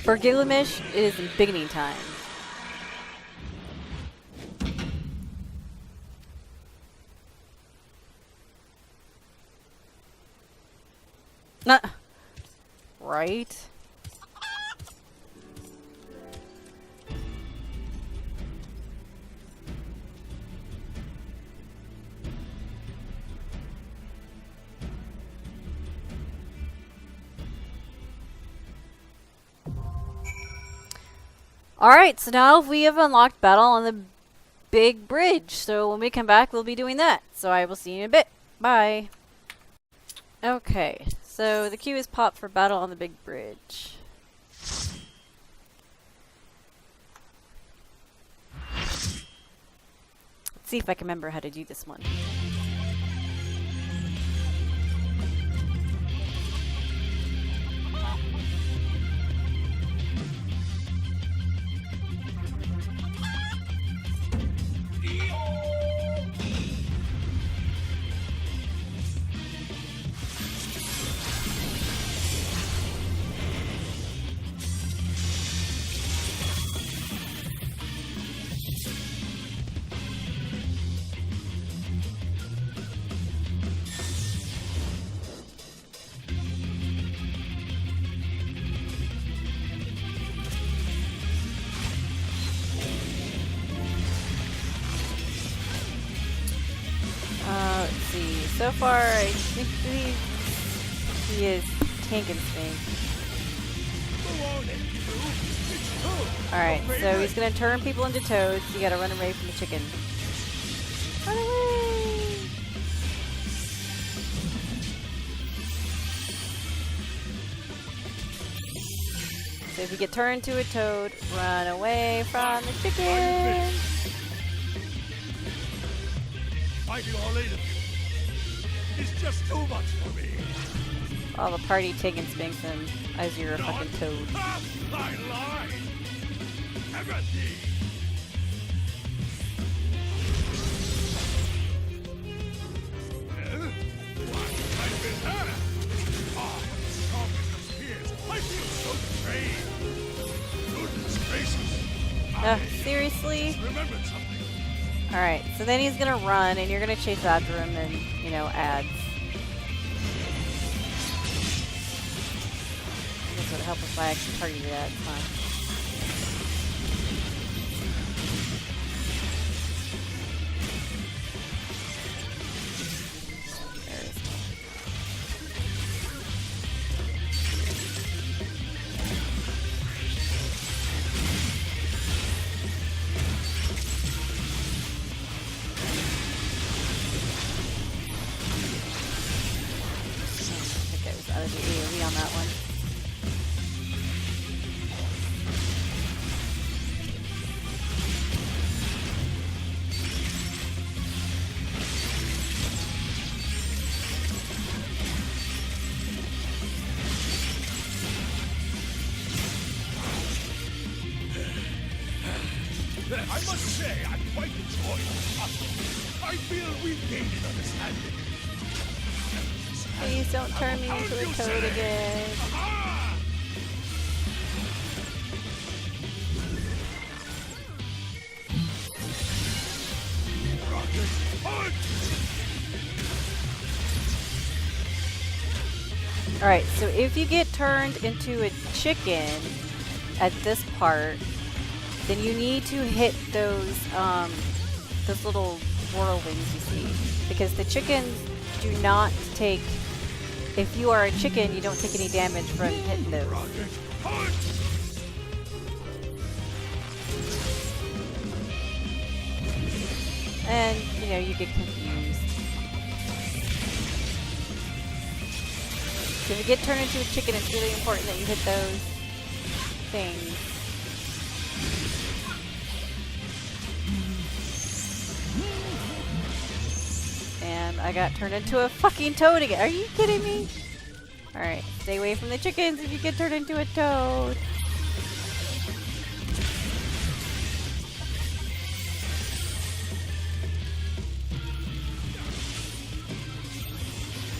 For Gilgamesh, it is in beginning time. Right? Alright, so now we have unlocked battle on the big bridge. So when we come back, we'll be doing that. So I will see you in a bit. Bye. Okay, so the queue is popped for battle on the big bridge. Let's see if I can remember how to do this one. Let's see. So far, I think he is tanking thing. Alright, so he's gonna turn people into toads. You gotta run away from the chicken. Run away! So if you get turned into a toad, run away from the chicken. Fighting all eight of you is just too much for me. All the party taking spinks and as you're a fucking toad. I lied. Everything. I've been hurt. I feel so betrayed. Goodness gracious. Seriously? Remembered something. Alright, so then he's gonna run and you're gonna chase after him and, you know, ads. I guess it would help if I actually targeted ads, huh? Out of the AoE on that one. I must say, I'm quite enjoying this puzzle. I feel we've gained an understanding. Please don't turn me into a toad again. Alright, so if you get turned into a chicken at this part, then you need to hit those little whirlwinds you see. Because the chickens do not take... If you are a chicken, you don't take any damage from hitting those. And, you know, you get confused. So if you get turned into a chicken, it's really important that you hit those things. And I got turned into a fucking toad again. Are you kidding me? Alright, stay away from the chickens if you get turned into a toad.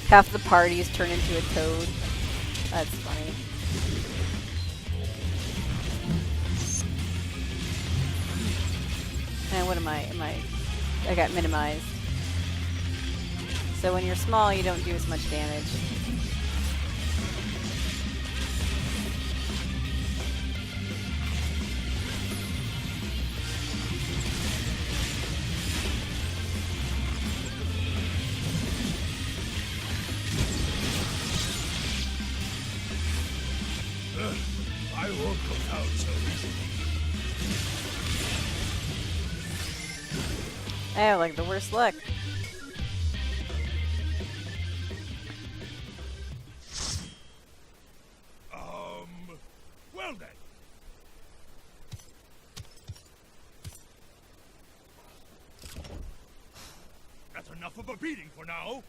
Half the party is turned into a toad. That's funny. And what am I? I got minimized. So when you're small, you don't do as much damage. I won't go out so easily. I have like the worst luck. Well then. That's enough of a beating for now.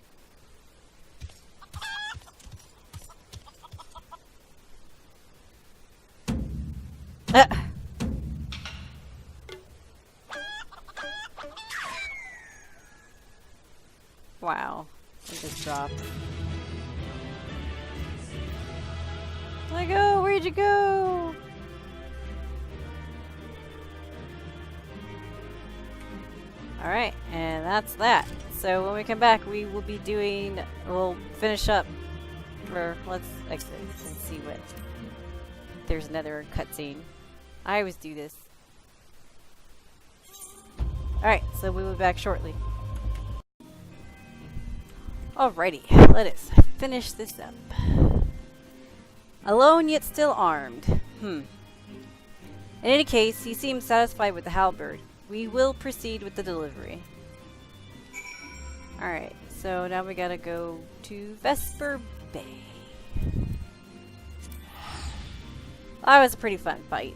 Wow. It just dropped. Let go! Where'd you go? Alright, and that's that. So when we come back, we will be doing... We'll finish up for... Let's exit and see what... There's another cutscene. I always do this. Alright, so we'll be back shortly. Alrighty, let us finish this up. Alone yet still armed. In any case, he seems satisfied with the halberd. We will proceed with the delivery. Alright, so now we gotta go to Vesper Bay. That was a pretty fun fight.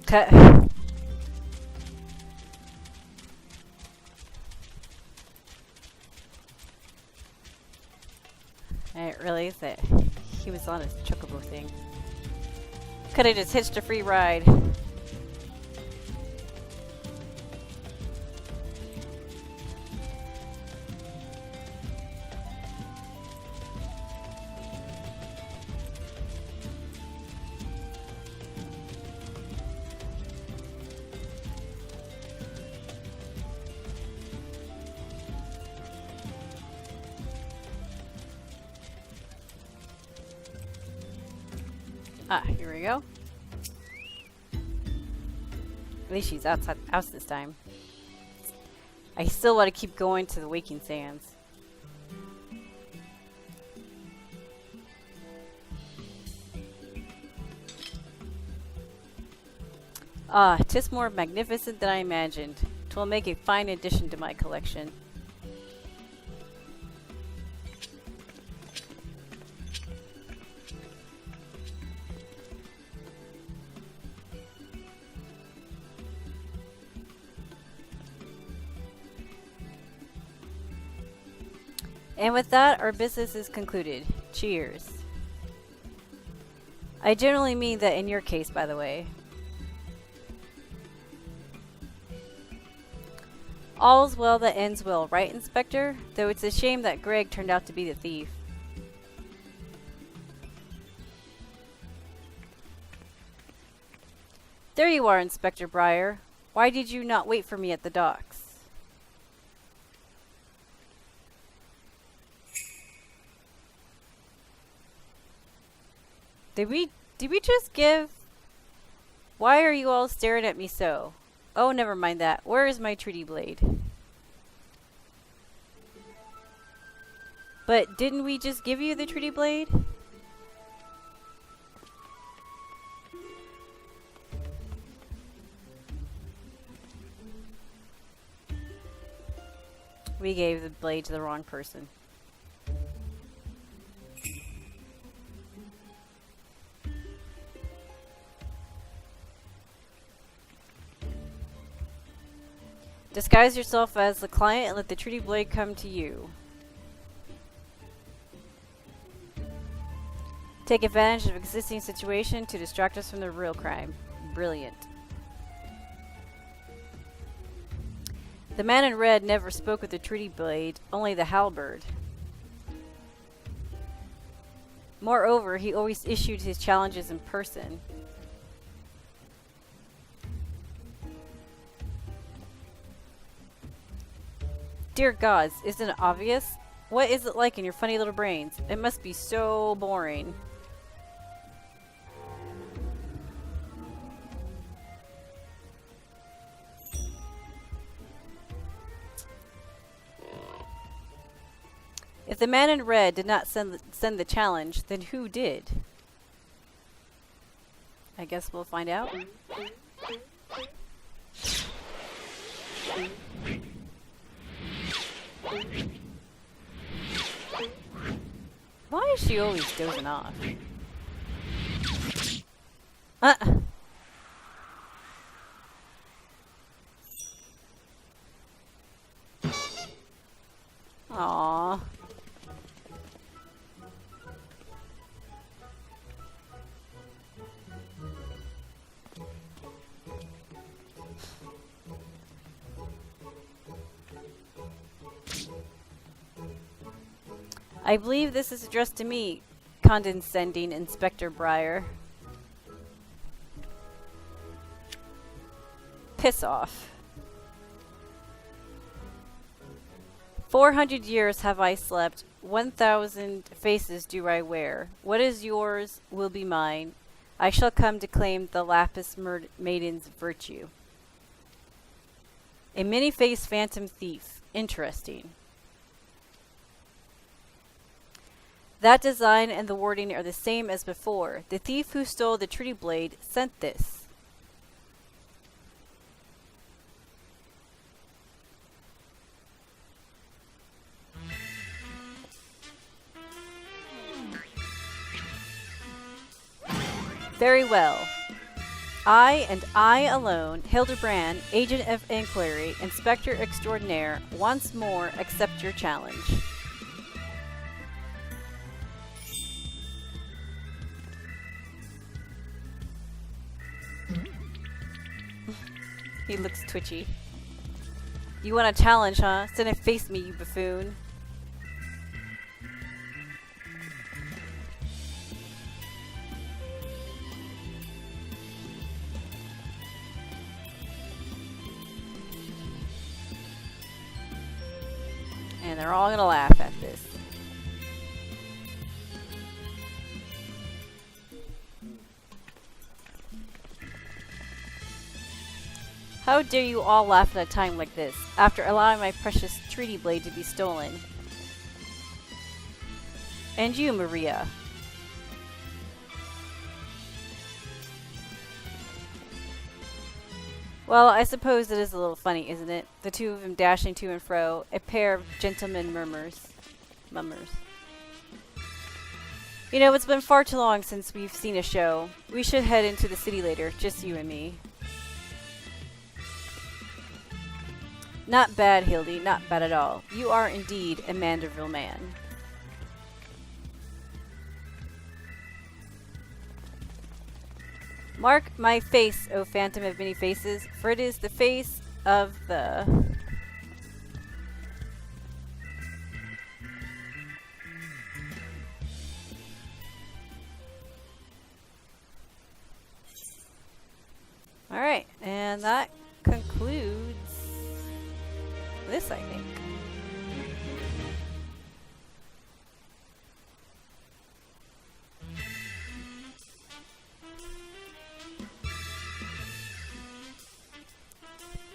Cut. I didn't realize that he was on his chocobo thing. Could have just hitched a free ride. Ah, here we go. At least she's outside the house this time. I still want to keep going to the Waking Sands. Ah, 'tis more magnificent than I imagined. 'Twill make a fine addition to my collection. And with that, our business is concluded. Cheers. I generally mean that in your case, by the way. All's well that ends well, right, Inspector? Though it's a shame that Greg turned out to be the thief. There you are, Inspector Breyer. Why did you not wait for me at the docks? Did we just give? Why are you all staring at me so? Oh, never mind that. Where is my treaty blade? But didn't we just give you the treaty blade? We gave the blade to the wrong person. Disguise yourself as the client and let the treaty blade come to you. Take advantage of existing situation to distract us from the real crime. Brilliant. The man in red never spoke with the treaty blade, only the halberd. Moreover, he always issued his challenges in person. Dear gods, isn't it obvious? What is it like in your funny little brains? It must be so boring. If the man in red did not send the challenge, then who did? I guess we'll find out. Why is she always dozing off? Aww. I believe this is addressed to me, condescending Inspector Breyer. Piss off. 400 years have I slept, 1,000 faces do I wear. What is yours will be mine. I shall come to claim the lapis maiden's virtue. A many-faced phantom thief. Interesting. That design and the wording are the same as before. The thief who stole the Trinity Blade sent this. Very well. I and I alone, Hildibrand, Agent of Inquiry, Inspector Extraordinaire, once more accept your challenge. He looks twitchy. You want a challenge, huh? Stand and face me, you buffoon. And they're all gonna laugh at this. How dare you all laugh at a time like this, after allowing my precious Trinity Blade to be stolen? And you, Maria. Well, I suppose it is a little funny, isn't it? The two of them dashing to and fro, a pair of gentlemen mummers. You know, it's been far too long since we've seen a show. We should head into the city later, just you and me. Not bad, Hildy, not bad at all. You are indeed a Manderville man. Mark my face, O phantom of many faces, for it is the face of the... Alright, and that concludes this, I think.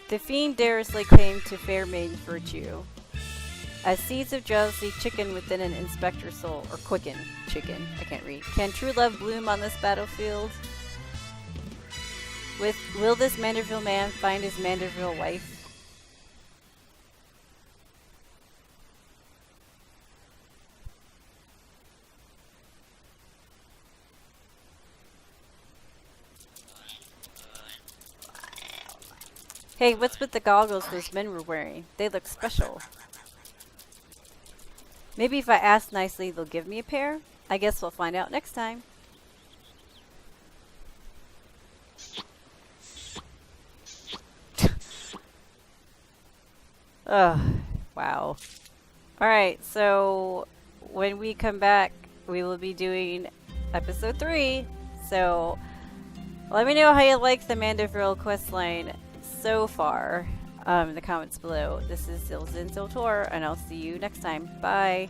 The fiend dares lay claim to fair maiden virtue. As seeds of jealousy chicken within an inspector's soul, or quicken, chicken, I can't read. Can true love bloom on this battlefield? Will this Manderville man find his Manderville wife? Hey, what's with the goggles those men were wearing? They look special. Maybe if I ask nicely, they'll give me a pair? I guess we'll find out next time. Ugh, wow. Alright, so when we come back, we will be doing episode 3. So let me know how you like the Manderville questline so far in the comments below. This is Zilzin Ziltor, and I'll see you next time. Bye.